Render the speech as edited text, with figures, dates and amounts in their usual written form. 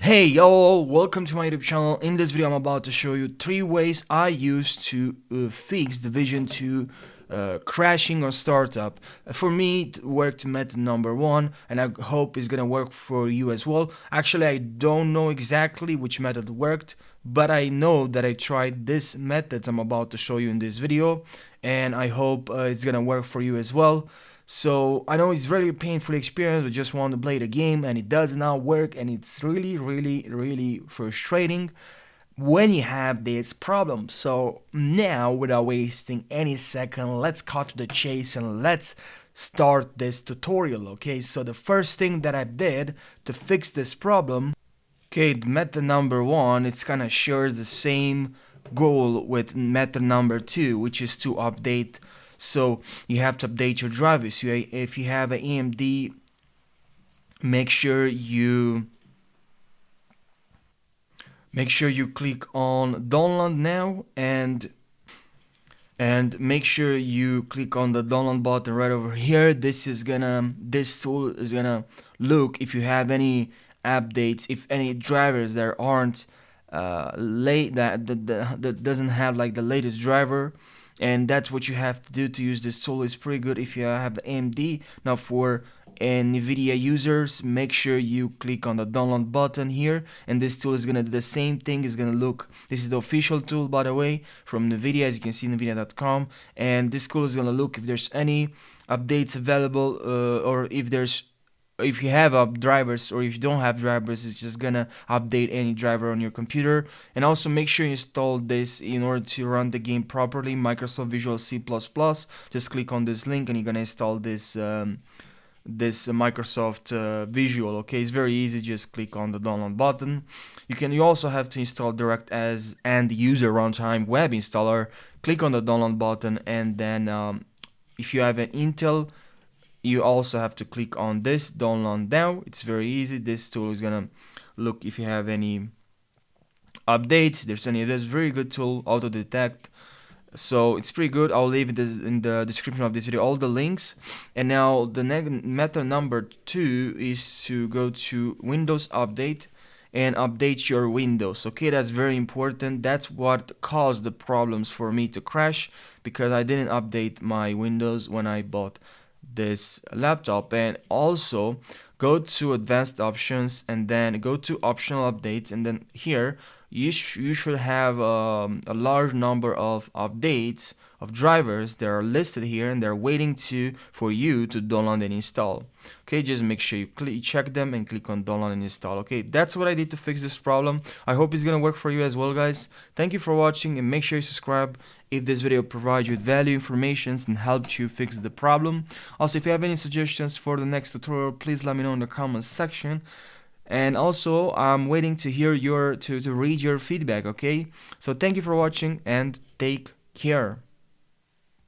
Hey y'all, welcome to my YouTube channel. In this video I'm about to show you 3 ways I use to fix the Vision 2 crashing or startup. For me it worked method number 1 and I hope it's gonna work for you as well. Actually I don't know exactly which method worked, but I know that I tried this method I'm about to show you in this video, and I hope it's gonna work for you as well. So I know it's really painful experience. We just want to play the game and it does not work, and it's really frustrating when you have this problem. So now, without wasting any second, let's cut to the chase and let's start this tutorial. Okay, so the first thing that I did to fix this problem, okay, method number 1, it's kind of shares the same goal with method number 2, which is to update. So you have to update your drivers. So if you have an AMD, make sure you click on download now, and make sure you click on the download button right over here. This tool is gonna look if you have any updates, if any drivers that aren't that doesn't have like the latest driver, and that's what you have to do to use this tool. It's pretty good if you have AMD. Now for NVIDIA users, make sure you click on the download button here, and this tool is gonna do the same thing. It's gonna look, this is the official tool by the way from NVIDIA, as you can see, nvidia.com, and this tool is gonna look if there's any updates available, or if you have drivers, or if you don't have drivers, it's just gonna update any driver on your computer. And also make sure you install this in order to run the game properly, Microsoft Visual C++. Just click on this link and you're gonna install this Microsoft Visual. Okay, it's very easy. Just click on the download button. You also have to install DirectX and user runtime web installer. Click on the download button, and then if you have an Intel, you also have to click on this download now. It's very easy. This tool is gonna look if you have any updates. There's very good tool, auto detect. So it's pretty good. I'll leave it in the description of this video, all the links. And now the method number 2 is to go to Windows Update and update your Windows. Okay, that's very important. That's what caused the problems for me to crash, because I didn't update my Windows when I bought this laptop. And also go to advanced options and then go to optional updates, and then here you should have a large number of updates of drivers that are listed here, and they're waiting for you to download and install. Okay, just make sure you check them and click on download and install. Okay, that's what I did to fix this problem. I hope it's gonna work for you as well, guys. Thank you for watching, and make sure you subscribe if this video provides you with value information and helped you fix the problem. Also, if you have any suggestions for the next tutorial, please let me know in the comments section. And also I'm waiting to hear to read your feedback. Okay, so thank you for watching and take care.